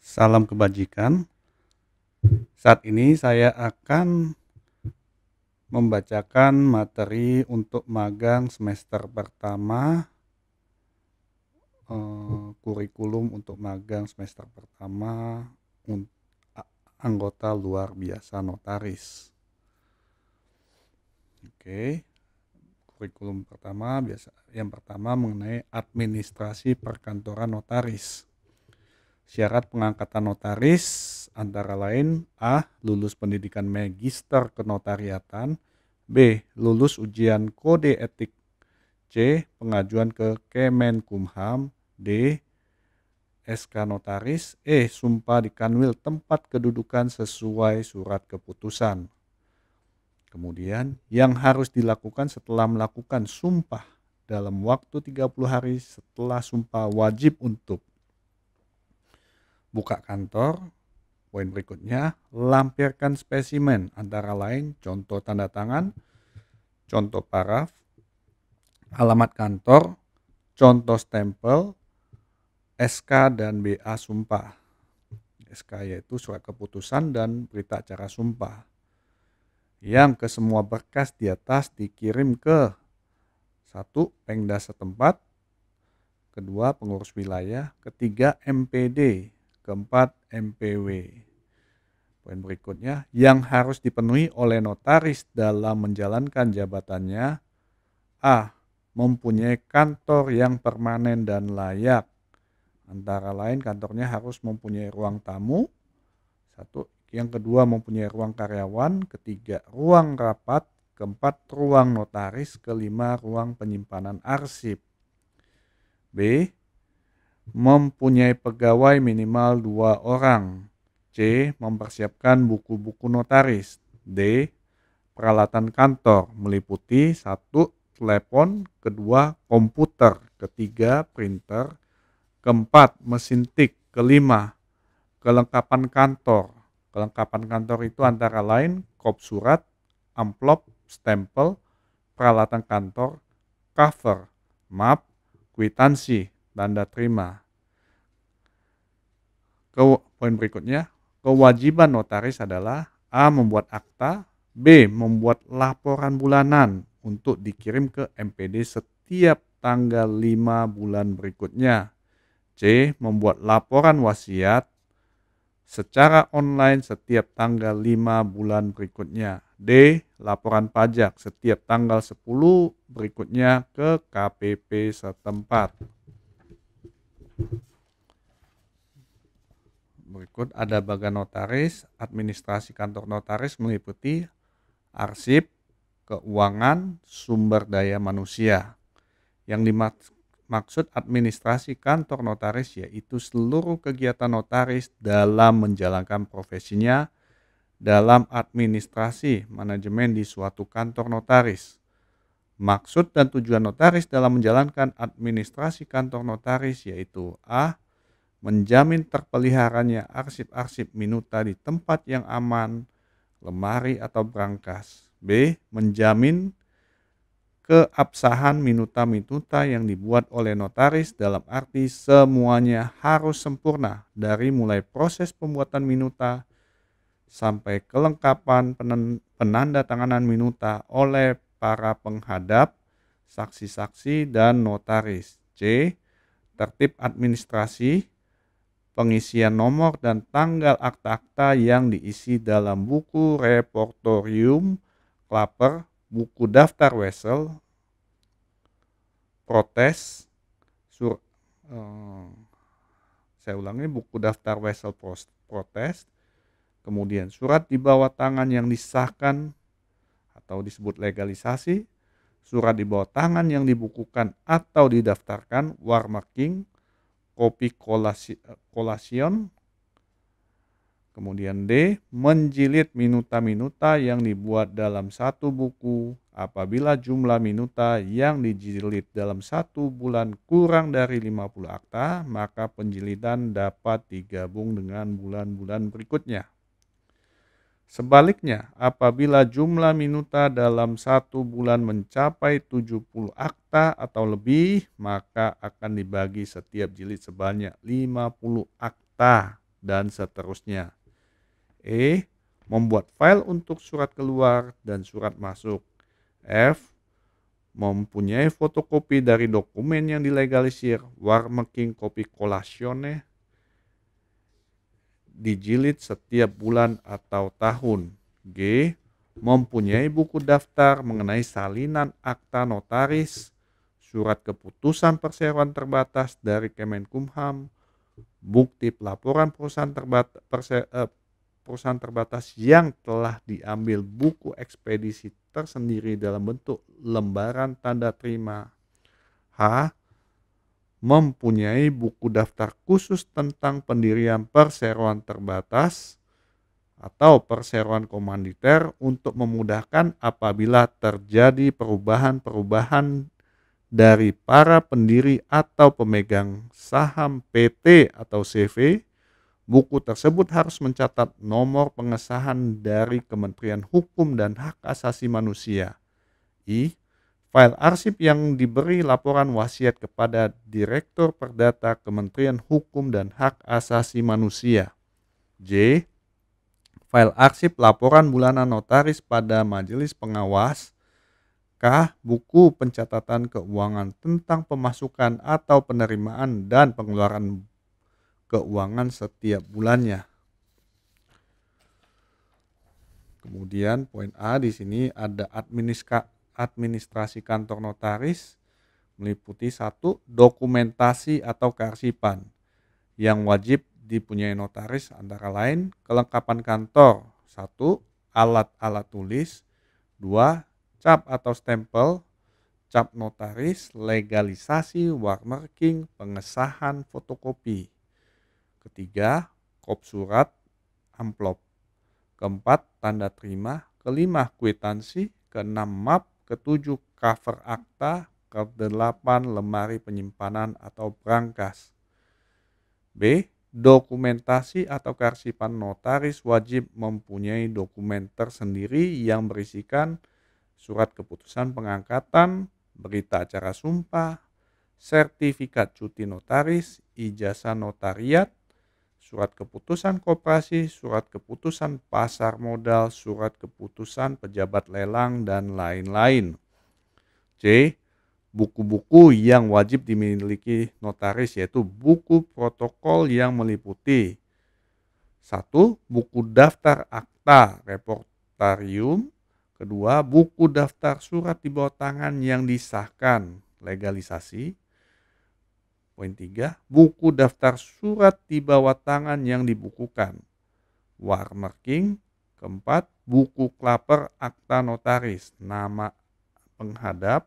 Salam kebajikan. Saat ini saya akan membacakan materi untuk magang semester pertama, kurikulum untuk magang semester pertama anggota luar biasa notaris. Oke, kurikulum pertama yang pertama mengenai administrasi perkantoran notaris. Syarat pengangkatan notaris antara lain: A. Lulus pendidikan magister kenotariatan. B. Lulus ujian kode etik. C. Pengajuan ke Kemenkumham. D. SK notaris. E. Sumpah di kanwil tempat kedudukan sesuai surat keputusan. Kemudian yang harus dilakukan setelah melakukan sumpah dalam waktu 30 hari setelah sumpah wajib untuk buka kantor. Poin berikutnya, lampirkan spesimen antara lain contoh tanda tangan, contoh paraf, alamat kantor, contoh stempel, SK dan BA sumpah. SK yaitu surat keputusan dan berita acara sumpah. Yang ke semua berkas di atas dikirim ke 1. Pemda setempat, kedua pengurus wilayah, ketiga MPD, keempat MPW. Poin berikutnya, yang harus dipenuhi oleh notaris dalam menjalankan jabatannya: A. Mempunyai kantor yang permanen dan layak. Antara lain kantornya harus mempunyai ruang tamu, 1. Yang kedua mempunyai ruang karyawan, ketiga ruang rapat, keempat ruang notaris, kelima ruang penyimpanan arsip. B. Mempunyai pegawai minimal 2 orang. C. Mempersiapkan buku-buku notaris. D. Peralatan kantor meliputi 1. Telepon, kedua komputer, ketiga printer, keempat mesin tik, kelima kelengkapan kantor. Kelengkapan kantor itu antara lain kop surat, amplop, stempel, peralatan kantor, cover, map, kwitansi, tanda terima. Poin berikutnya, kewajiban notaris adalah: A. Membuat akta. B. Membuat laporan bulanan untuk dikirim ke MPD setiap tanggal 5 bulan berikutnya. C. Membuat laporan wasiat secara online setiap tanggal 5 bulan berikutnya. D. Laporan pajak setiap tanggal 10 berikutnya ke KPP setempat. Berikut ada bagan notaris. Administrasi kantor notaris meliputi arsip, keuangan, sumber daya manusia. Yang dimaksud administrasi kantor notaris yaitu seluruh kegiatan notaris dalam menjalankan profesinya dalam administrasi manajemen di suatu kantor notaris. Maksud dan tujuan notaris dalam menjalankan administrasi kantor notaris yaitu: A. Menjamin terpeliharanya arsip-arsip minuta di tempat yang aman, lemari atau brankas. B. Menjamin keabsahan minuta-minuta yang dibuat oleh notaris dalam arti semuanya harus sempurna dari mulai proses pembuatan minuta sampai kelengkapan penandatanganan minuta oleh para penghadap, saksi-saksi, dan notaris. C. Tertib administrasi, pengisian nomor dan tanggal akta-akta yang diisi dalam buku repertorium, klaper, buku daftar wesel, protes, buku daftar wesel protes, kemudian surat di bawah tangan yang disahkan atau disebut legalisasi, surat di bawah tangan yang dibukukan atau didaftarkan, warmarking, kopi kolasion. Kemudian D. Menjilid minuta-minuta yang dibuat dalam satu buku. Apabila jumlah minuta yang dijilid dalam 1 bulan kurang dari 50 akta, maka penjilidan dapat digabung dengan bulan-bulan berikutnya. Sebaliknya, apabila jumlah minuta dalam 1 bulan mencapai 70 akta atau lebih, maka akan dibagi setiap jilid sebanyak 50 akta dan seterusnya. E. Membuat file untuk surat keluar dan surat masuk. F. Mempunyai fotokopi dari dokumen yang dilegalisir, watermarking copy collation, dijilid setiap bulan atau tahun. G. Mempunyai buku daftar mengenai salinan akta notaris, surat keputusan perseroan terbatas dari Kemenkumham, bukti pelaporan perusahaan terbatas yang telah diambil buku ekspedisi tersendiri dalam bentuk lembaran tanda terima. H. Mempunyai buku daftar khusus tentang pendirian perseroan terbatas atau perseroan komanditer untuk memudahkan apabila terjadi perubahan-perubahan dari para pendiri atau pemegang saham PT atau CV. Buku tersebut harus mencatat nomor pengesahan dari Kementerian Hukum dan Hak Asasi Manusia. I. File arsip yang diberi laporan wasiat kepada Direktur Perdata Kementerian Hukum dan Hak Asasi Manusia. J. File arsip laporan bulanan notaris pada Majelis Pengawas. K. Buku pencatatan keuangan tentang pemasukan atau penerimaan dan pengeluaran keuangan setiap bulannya. Kemudian poin A di sini ada administrasi kantor notaris, meliputi 1. Dokumentasi atau kearsipan yang wajib dipunyai notaris antara lain kelengkapan kantor. 1. Alat-alat tulis. 2. Cap atau stempel, cap notaris, legalisasi, watermarking, pengesahan, fotokopi. Ketiga, kop surat, amplop. Keempat, tanda terima. Kelima, kwitansi. Keenam, map. Ketujuh, cover akta. Kedelapan, lemari penyimpanan atau brankas. B. Dokumentasi atau kearsipan notaris wajib mempunyai dokumen tersendiri yang berisikan surat keputusan pengangkatan, berita acara sumpah, sertifikat cuti notaris, ijazah notariat, surat keputusan koperasi, surat keputusan pasar modal, surat keputusan pejabat lelang, dan lain-lain. C. Buku-buku yang wajib dimiliki notaris yaitu buku protokol yang meliputi 1. Buku daftar akta reportarium. Kedua, buku daftar surat di bawah tangan yang disahkan legalisasi. Poin 3, buku daftar surat di bawah tangan yang dibukukan, watermarking. Keempat, buku klaper akta notaris, nama penghadap.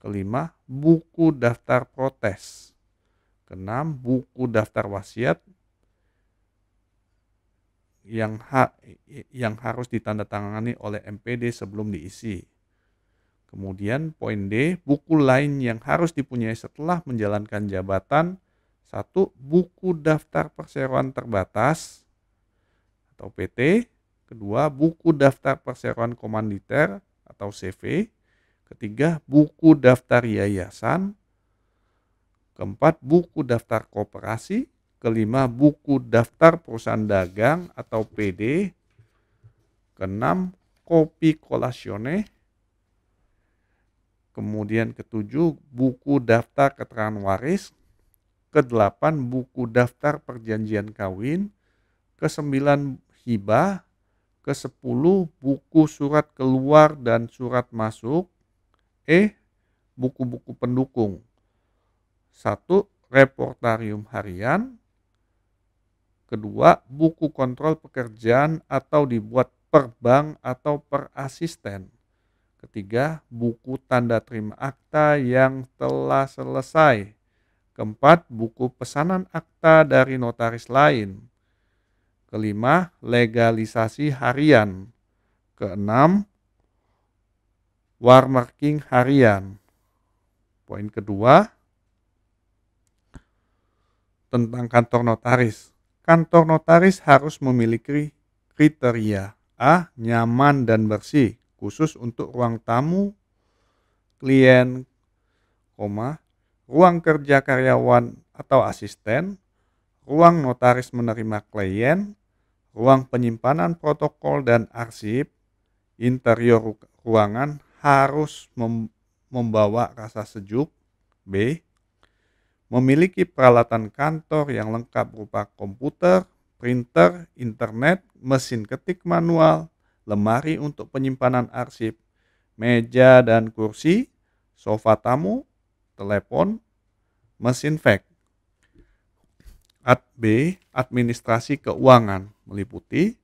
Kelima, buku daftar protes. Keenam, buku daftar wasiat yang harus ditandatangani oleh MPD sebelum diisi. Kemudian poin D, buku lain yang harus dipunyai setelah menjalankan jabatan. 1. Buku daftar perseroan terbatas atau PT. Kedua, buku daftar perseroan komanditer atau CV. Ketiga, buku daftar yayasan. Keempat, buku daftar koperasi. Kelima, buku daftar perusahaan dagang atau PD. Keenam, kopi kolasione. Kemudian ketujuh, buku daftar keterangan waris. Kedelapan, buku daftar perjanjian kawin. Kesembilan, hibah. Kesepuluh, buku surat keluar dan surat masuk. Buku-buku pendukung. 1. Reportarium harian. Kedua, buku kontrol pekerjaan atau dibuat per bank atau per asisten. Ketiga, buku tanda terima akta yang telah selesai. Keempat, buku pesanan akta dari notaris lain. Kelima, legalisasi harian. Keenam, watermarking harian. Poin kedua, tentang kantor notaris. Kantor notaris harus memiliki kriteria. A. Nyaman dan bersih, khusus untuk ruang tamu, klien, ruang kerja karyawan atau asisten, ruang notaris menerima klien, ruang penyimpanan protokol dan arsip, interior ruangan harus membawa rasa sejuk. B. Memiliki peralatan kantor yang lengkap berupa komputer, printer, internet, mesin ketik manual, lemari untuk penyimpanan arsip, meja dan kursi, sofa tamu, telepon, mesin fax. B. Administrasi keuangan meliputi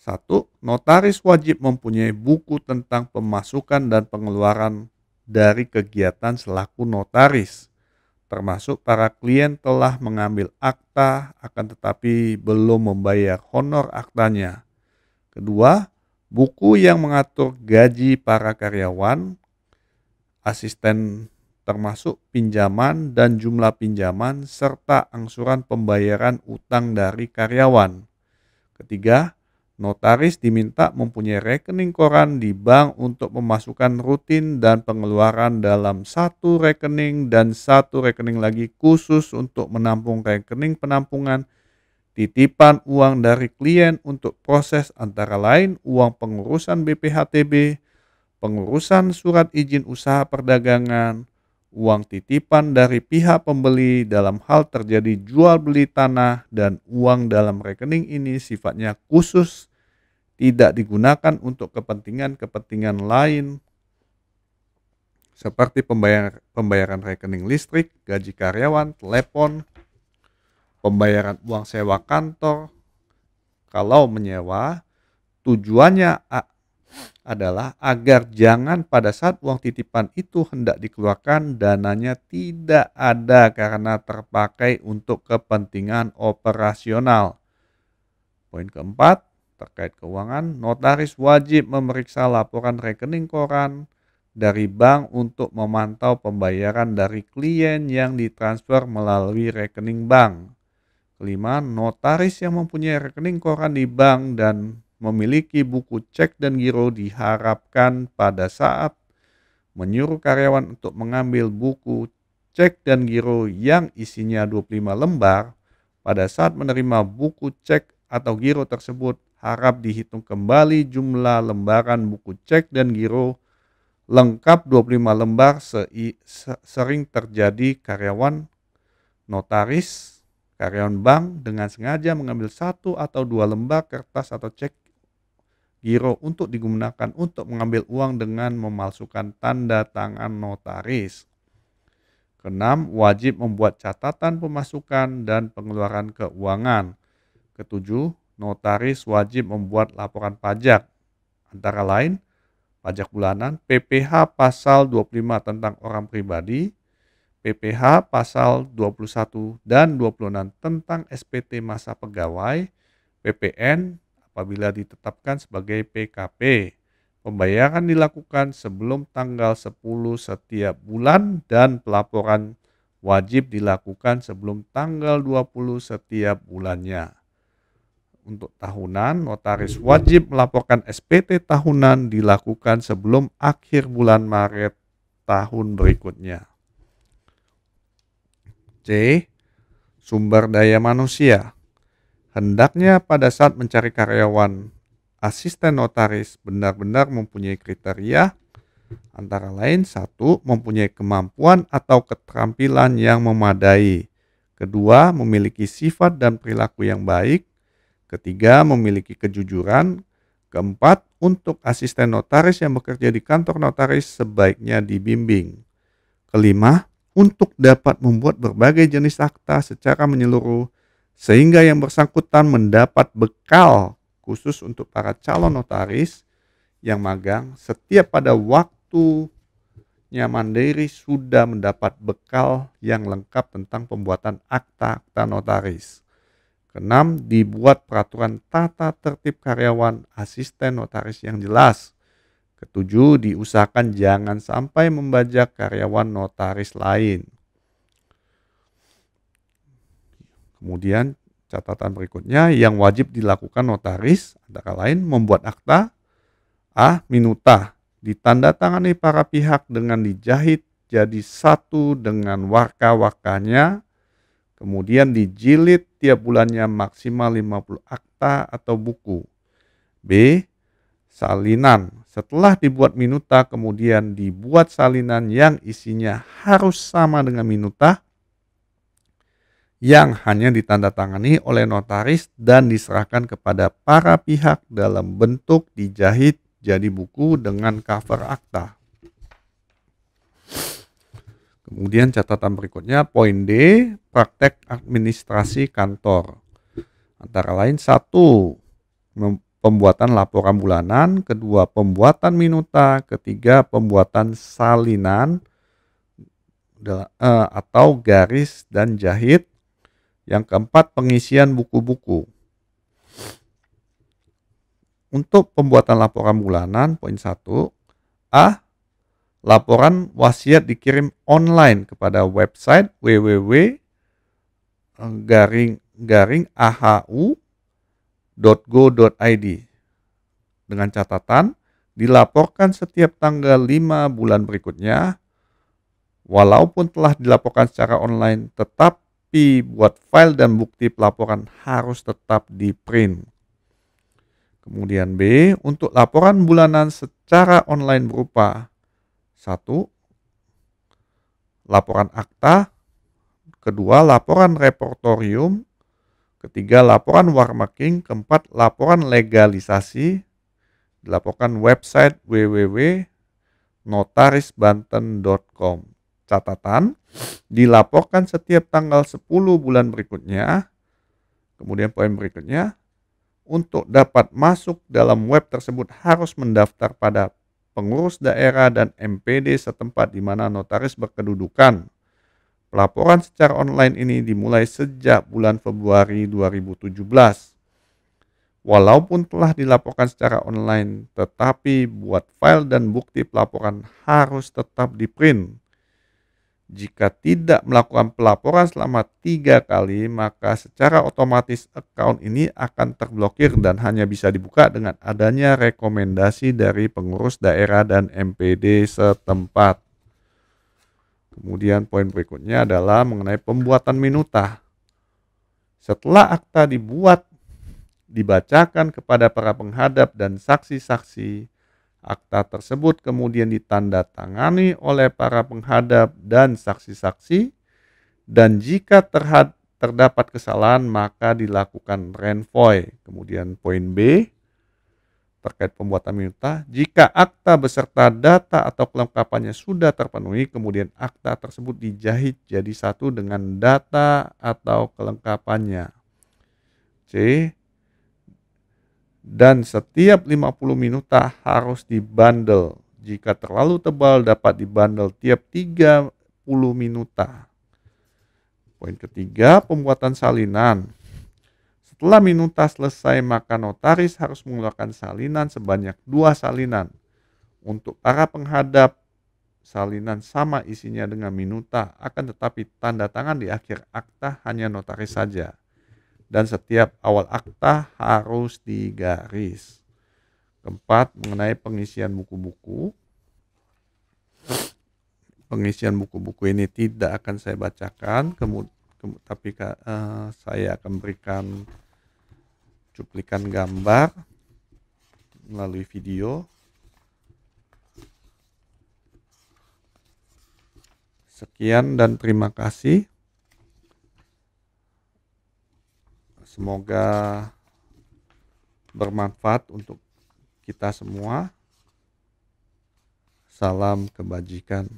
1. Notaris wajib mempunyai buku tentang pemasukan dan pengeluaran dari kegiatan selaku notaris, termasuk para klien telah mengambil akta akan tetapi belum membayar honor aktanya. Kedua, buku yang mengatur gaji para karyawan, asisten termasuk pinjaman dan jumlah pinjaman serta angsuran pembayaran utang dari karyawan. Ketiga, notaris diminta mempunyai rekening koran di bank untuk pemasukan rutin dan pengeluaran dalam satu rekening dan satu rekening lagi khusus untuk menampung rekening penampungan titipan uang dari klien untuk proses antara lain uang pengurusan BPHTB, pengurusan surat izin usaha perdagangan, uang titipan dari pihak pembeli dalam hal terjadi jual beli tanah, dan uang dalam rekening ini sifatnya khusus, tidak digunakan untuk kepentingan-kepentingan lain seperti pembayaran rekening listrik, gaji karyawan, telepon, pembayaran uang sewa kantor. Kalau menyewa, tujuannya adalah agar jangan pada saat uang titipan itu hendak dikeluarkan dananya tidak ada karena terpakai untuk kepentingan operasional. Poin keempat, terkait keuangan, notaris wajib memeriksa laporan rekening koran dari bank untuk memantau pembayaran dari klien yang ditransfer melalui rekening bank. Kelima, notaris yang mempunyai rekening koran di bank dan memiliki buku cek dan giro diharapkan pada saat menyuruh karyawan untuk mengambil buku cek dan giro yang isinya 25 lembar, pada saat menerima buku cek atau giro tersebut harap dihitung kembali jumlah lembaran buku cek dan giro lengkap 25 lembar. Sering terjadi karyawan notaris, karyawan bank dengan sengaja mengambil 1 atau 2 lembar kertas atau cek giro untuk digunakan untuk mengambil uang dengan memalsukan tanda tangan notaris. Keenam, wajib membuat catatan pemasukan dan pengeluaran keuangan. Ketujuh, notaris wajib membuat laporan pajak, antara lain pajak bulanan, PPh pasal 25 tentang orang pribadi, PPh pasal 21 dan 26 tentang SPT masa pegawai, PPN apabila ditetapkan sebagai PKP. Pembayaran dilakukan sebelum tanggal 10 setiap bulan dan pelaporan wajib dilakukan sebelum tanggal 20 setiap bulannya. Untuk tahunan, notaris wajib melaporkan SPT tahunan dilakukan sebelum akhir bulan Maret tahun berikutnya. C. Sumber daya manusia. Hendaknya pada saat mencari karyawan asisten notaris benar-benar mempunyai kriteria, antara lain 1. Mempunyai kemampuan atau keterampilan yang memadai. Kedua, memiliki sifat dan perilaku yang baik. Ketiga, memiliki kejujuran. Keempat, untuk asisten notaris yang bekerja di kantor notaris sebaiknya dibimbing. Kelima, untuk dapat membuat berbagai jenis akta secara menyeluruh sehingga yang bersangkutan mendapat bekal khusus untuk para calon notaris yang magang setiap pada waktunya mandiri sudah mendapat bekal yang lengkap tentang pembuatan akta-akta notaris. Keenam, dibuat peraturan tata tertib karyawan asisten notaris yang jelas. Ketujuh, diusahakan jangan sampai membajak karyawan notaris lain. Kemudian catatan berikutnya yang wajib dilakukan notaris antara lain membuat akta. A. Minuta ditandatangani para pihak dengan dijahit jadi satu dengan warka-warkanya, kemudian dijilid tiap bulannya maksimal 50 akta atau buku. B. Salinan. Setelah dibuat minuta, kemudian dibuat salinan yang isinya harus sama dengan minuta yang hanya ditandatangani oleh notaris dan diserahkan kepada para pihak dalam bentuk dijahit jadi buku dengan cover akta. Kemudian catatan berikutnya, poin D, praktek administrasi kantor. Antara lain 1. Pembuatan laporan bulanan, kedua pembuatan minuta, ketiga pembuatan salinan atau garis dan jahit, yang keempat pengisian buku-buku. Untuk pembuatan laporan bulanan, poin 1, A. Laporan wasiat dikirim online kepada website www.ahu.go.id dengan catatan dilaporkan setiap tanggal 5 bulan berikutnya. Walaupun telah dilaporkan secara online, tetapi buat file dan bukti pelaporan harus tetap di print. Kemudian B, untuk laporan bulanan secara online berupa 1. Laporan akta, kedua laporan repertorium, ketiga laporan warmarking, keempat laporan legalisasi, dilaporkan website www.notarisbanten.com. Catatan, dilaporkan setiap tanggal 10 bulan berikutnya. Kemudian poin berikutnya, untuk dapat masuk dalam web tersebut harus mendaftar pada pengurus daerah dan MPD setempat di mana notaris berkedudukan. Pelaporan secara online ini dimulai sejak bulan Februari 2017. Walaupun telah dilaporkan secara online, tetapi buat file dan bukti pelaporan harus tetap di print. Jika tidak melakukan pelaporan selama 3 kali, maka secara otomatis account ini akan terblokir dan hanya bisa dibuka dengan adanya rekomendasi dari pengurus daerah dan MPD setempat. Kemudian poin berikutnya adalah mengenai pembuatan minuta. Setelah akta dibuat, dibacakan kepada para penghadap dan saksi-saksi, akta tersebut kemudian ditandatangani oleh para penghadap dan saksi-saksi, dan jika terdapat kesalahan maka dilakukan renvoy. Kemudian poin B terkait pembuatan minuta, jika akta beserta data atau kelengkapannya sudah terpenuhi, kemudian akta tersebut dijahit jadi satu dengan data atau kelengkapannya. C. Dan setiap 50 minuta harus dibundle. Jika terlalu tebal dapat dibundle tiap 30 minuta. Poin ketiga, pembuatan salinan. Setelah minuta selesai, maka notaris harus mengeluarkan salinan sebanyak 2 salinan. Untuk para penghadap, salinan sama isinya dengan minuta, akan tetapi tanda tangan di akhir akta hanya notaris saja. Dan setiap awal akta harus digaris. Keempat, mengenai pengisian buku-buku. Pengisian buku-buku ini tidak akan saya bacakan, tapi saya akan berikan cuplikan gambar melalui video. Sekian dan terima kasih. Semoga bermanfaat untuk kita semua. Salam kebajikan.